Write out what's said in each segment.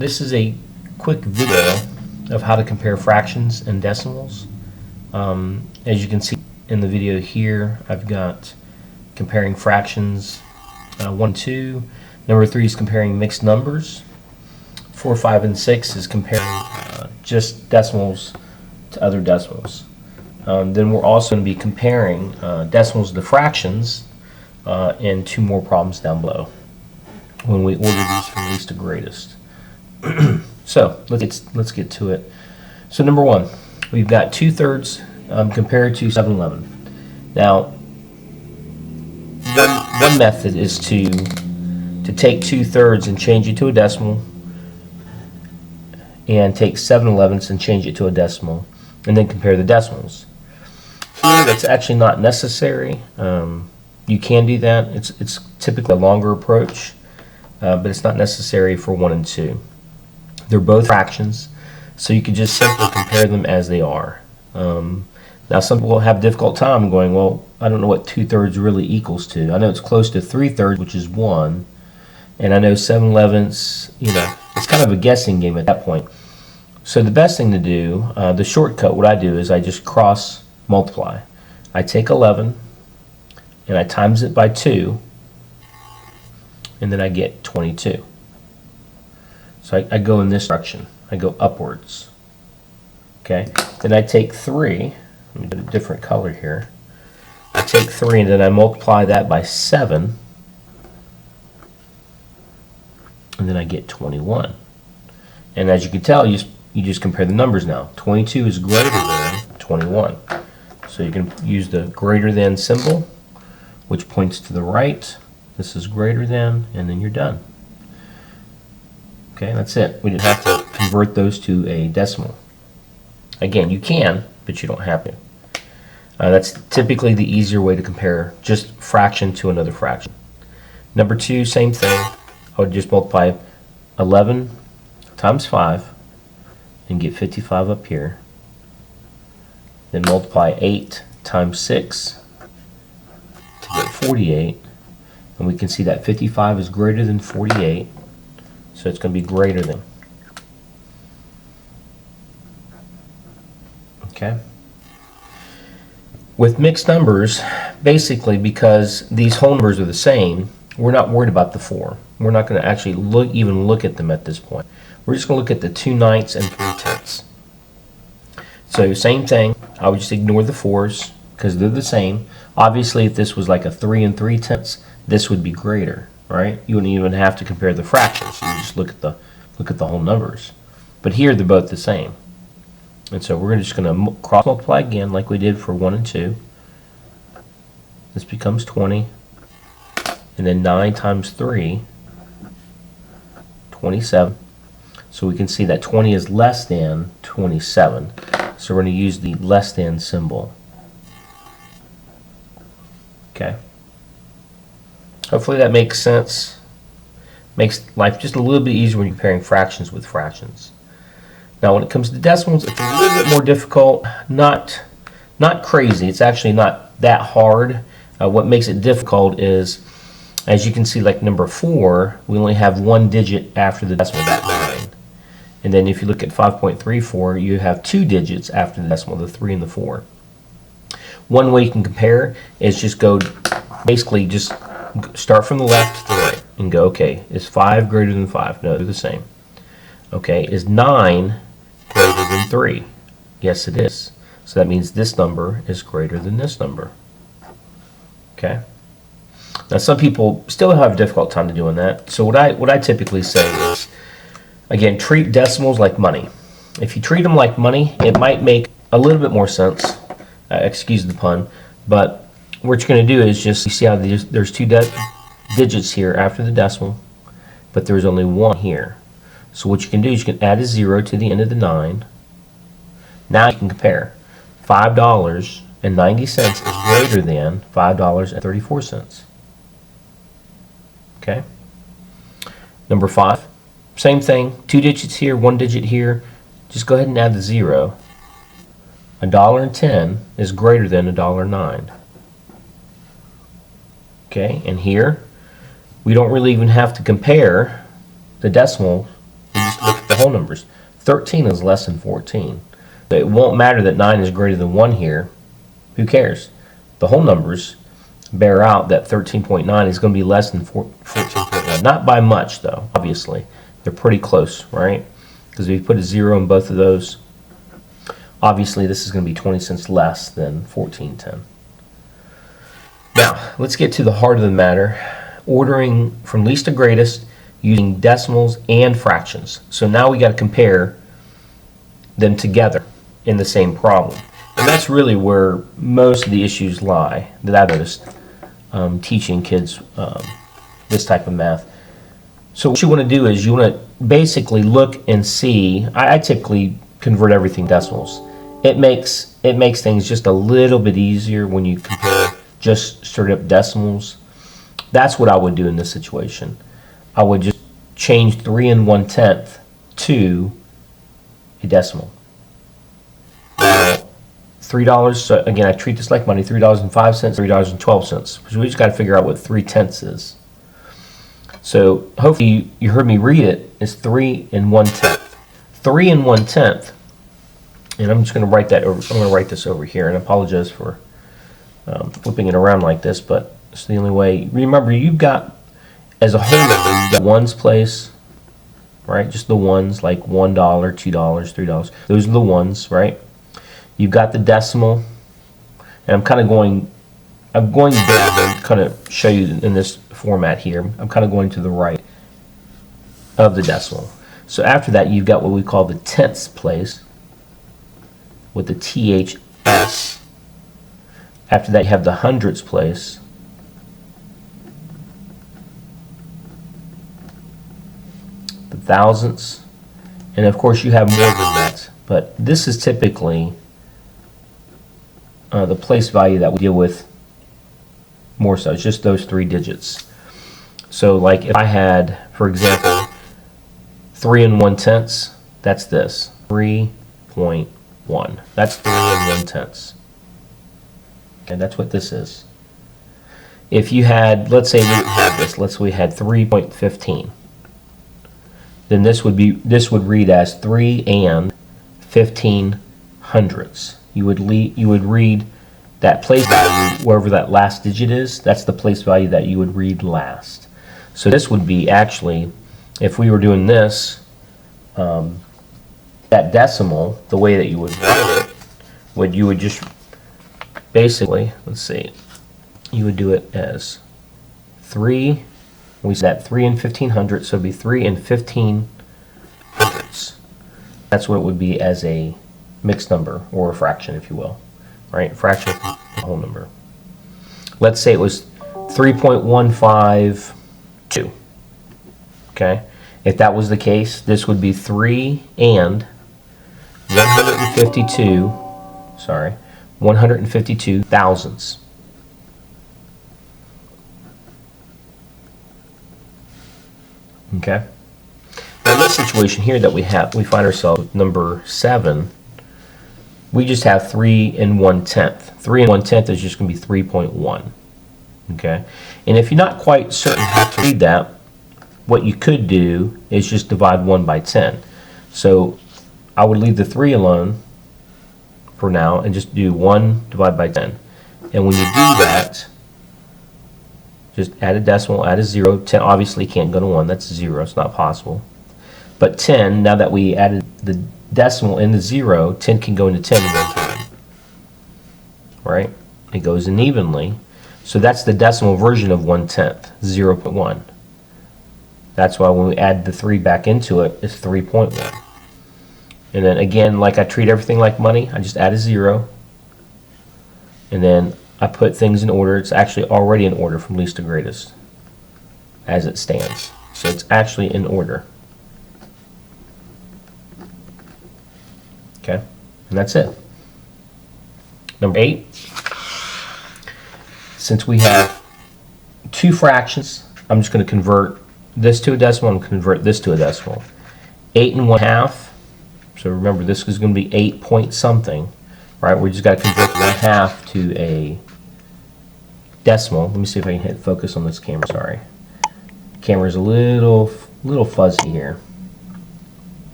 This is a quick video of how to compare fractions and decimals. As you can see in the video here, I've got comparing fractions 1, 2. Number 3 is comparing mixed numbers. 4, 5, and 6 is comparing just decimals to other decimals. Then we're also going to be comparing decimals to fractions and 2 more problems down below when we order these from least to greatest. So let's get to it. So number 1, we've got 2/3 compared to 7/11. Now, one method is to take 2/3 and change it to a decimal, and take 7/11 and change it to a decimal, and then compare the decimals. Here, that's actually not necessary. You can do that. It's typically a longer approach, but it's not necessary for 1 and 2. They're both fractions, so you can just simply compare them as they are. Now, some people have a difficult time going, well, I don't know what 2/3 really equals to. I know it's close to 3/3, which is 1, and I know 7/11, it's kind of a guessing game at that point. So the best thing to do, the shortcut, what I do is I just cross multiply. I take 11, and I times it by 2, and then I get 22. So I go in this direction. I go upwards. Okay. Then I take 3. Let me do a different color here. I take 3 and then I multiply that by 7. And then I get 21. And as you can tell, you just compare the numbers now. 22 is greater than 21. So you can use the greater than symbol, which points to the right. This is greater than, and then you're done. Okay, that's it. We didn't have to convert those to a decimal. Again, you can, but you don't have to. That's typically the easier way to compare just fraction to another fraction. Number 2, same thing. I would just multiply 11 times 5 and get 55 up here. Then multiply 8 times 6 to get 48. And we can see that 55 is greater than 48. So it's going to be greater than. Okay. With mixed numbers, basically because these whole numbers are the same, we're not worried about the 4. We're not going to actually even look at them at this point. We're just going to look at the 2/9 and 3/10. So same thing. I would just ignore the 4s because they're the same. Obviously, if this was like a 3 and 3/10, this would be greater, right? You wouldn't even have to compare the fractions. You just look at the whole numbers. But here they're both the same. And so we're just going to cross multiply again like we did for 1 and 2. This becomes 20. And then 9 times 3, 27. So we can see that 20 is less than 27. So we're going to use the less than symbol. Okay. Hopefully that makes sense. Makes life just a little bit easier when you're comparing fractions with fractions. Now when it comes to decimals, it's a little bit more difficult. Not crazy. It's actually not that hard. What makes it difficult is, as you can see, like number 4, we only have 1 digit after the decimal, that 9. And then if you look at 5.34, you have 2 digits after the decimal, the 3 and the 4. One way you can compare is just basically just start from the left to the right and go, okay, is 5 greater than 5? No, they're the same. Okay, is 9 greater than 3? Yes, it is. So that means this number is greater than this number. Okay. Now some people still have a difficult time doing that. So what I typically say is, again, treat decimals like money. If you treat them like money, it might make a little bit more sense. Excuse the pun, but what you're going to do is just, you see how there's 2 digits here after the decimal, but there's only 1 here. So what you can do is you can add a 0 to the end of the 9. Now you can compare. $5.90 is greater than $5.34. Okay. Number 5, same thing. 2 digits here, 1 digit here. Just go ahead and add the 0. $1.10 is greater than $1.09. Okay, and here we don't really even have to compare the decimal. We just look the whole numbers. 13 is less than 14. It won't matter that 9 is greater than 1 here. Who cares? The whole numbers bear out that 13.9 is going to be less than 14.1. Not by much, though, obviously. They're pretty close, right? Because if you put a 0 in both of those, obviously this is going to be 20 cents less than 14.10. Now, let's get to the heart of the matter. Ordering from least to greatest using decimals and fractions. So now we got to compare them together in the same problem. And that's really where most of the issues lie that I've noticed teaching kids this type of math. So what you want to do is you want to basically look and see. I typically convert everything decimals. It makes things just a little bit easier when you compare just straight up decimals. That's what I would do in this situation. I would just change 3 1/10 to a decimal. Now, $3, so again, I treat this like money, $3.05, $3.12, because we just got to figure out what 3/10 is. So hopefully you heard me read it. It's 3 1/10. 3 1/10, and I'm just going to write that over. I'm going to write this over here, and I apologize for flipping it around like this, but it's the only way. Remember, you've got, as a whole number, you've got ones place, right? Just the ones, like $1, $2, $3. Those are the ones, right? You've got the decimal, and I'm going to kind of show you in this format here. I'm kind of going to the right of the decimal. So after that, you've got what we call the tenths place with the THS. After that, you have the hundredths place. The thousandths. And of course, you have more than that. But this is typically the place value that we deal with more so. It's just those 3 digits. So like if I had, for example, 3 1/10, that's this, 3.1. That's 3 1/10. Okay, that's what this is. If you had, let's say we didn't have this, let's say we had 3.15, then this would read as 3 and 15 hundredths. You would read that place value, wherever that last digit is, that's the place value that you would read last. So this would be actually, if we were doing this, that decimal, the way that you would write it, you would just basically, let's see, you would do it as 3, we said that 3 and 15 hundredths, so it would be 3 and 15 hundredths. That's what it would be as a mixed number, or a fraction, if you will, right? Fraction of the whole number. Let's say it was 3.152. Okay? If that was the case, this would be 3 and 152 thousandths. Okay? Now in this situation here that we find ourselves with number 7, we just have 3 1/10. 3 1/10 is just going to be 3.1. Okay? And if you're not quite certain how to read that, what you could do is just divide 1 by 10. So I would leave the 3 alone for now and just do 1 divided by 10. And when you do that, just add a decimal, add a 0. 10 obviously can't go to 1. That's 0. It's not possible. But 10, now that we added the decimal in the 0, 10 can go into 10 one time. Right? It goes in evenly. So that's the decimal version of 1/10, 0.1. That's why when we add the 3 back into it, it's 3.1. And then again, like I treat everything like money, I just add a 0. And then I put things in order. It's actually already in order from least to greatest as it stands. So it's actually in order. Okay, and that's it. Number 8, since we have 2 fractions, I'm just going to convert this to a decimal and convert this to a decimal. 8 1/2. So remember, this is going to be 8 point something, right? We just got to convert 1/2 to a decimal. Let me see if I can hit focus on this camera. Sorry, camera's a little fuzzy here.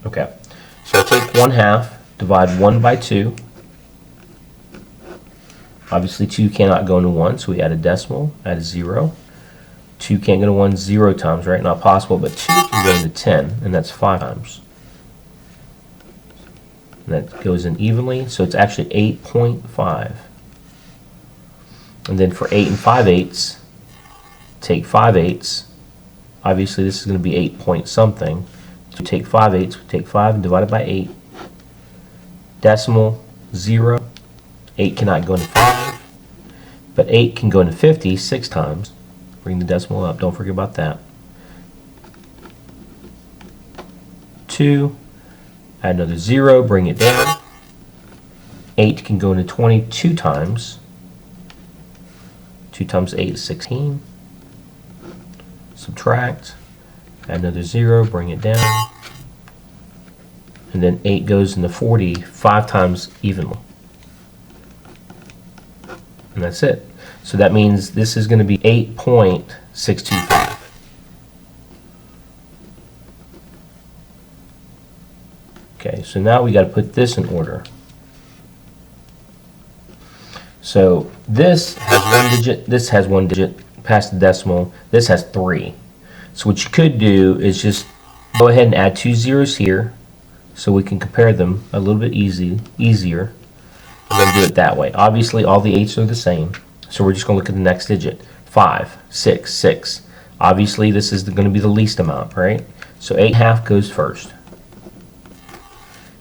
Okay, so I take 1/2, divide 1 by 2. Obviously 2 cannot go into 1, so we add a decimal, add a 0. 2 can't go to 1 0 times, right? Not possible, but 2 can go into 10, and that's 5 times. And that goes in evenly, so it's actually 8.5. And then for 8 5/8, take 5/8. Obviously this is going to be 8 point something. So we take 5/8, we take 5 and divide it by 8. Decimal, 0. 8 cannot go into 5, but 8 can go into 50 6 times. Bring the decimal up, don't forget about that. 2, add another 0, bring it down. 8 can go into 20 2 times. 2 times 8 is 16. Subtract, add another 0, bring it down. And then 8 goes into 40 5 times evenly. And that's it. So that means this is going to be 8.625. Okay, so now we got to put this in order. So this has 1 digit, this has 1 digit, past the decimal, this has 3. So what you could do is just go ahead and add 2 zeros here so we can compare them a little bit easier. We're going to do it that way. Obviously all the 8s are the same, so we're just going to look at the next digit. 5, 6, 6. Obviously this is going to be the least amount, right? So 8/2 goes first.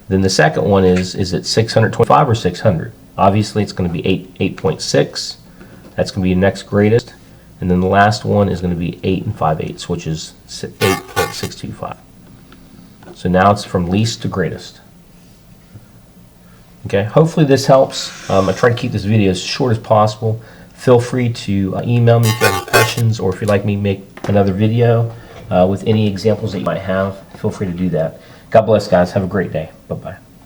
Then the second one is it 625 or 600? Obviously it's going to be 8.6. That's going to be your next greatest. And then the last one is going to be 8 5/8, which is 8.625. So now it's from least to greatest. Okay, hopefully this helps. I try to keep this video as short as possible. Feel free to email me if you have any questions, or if you'd like me to make another video with any examples that you might have, feel free to do that. God bless, guys. Have a great day. Bye-bye.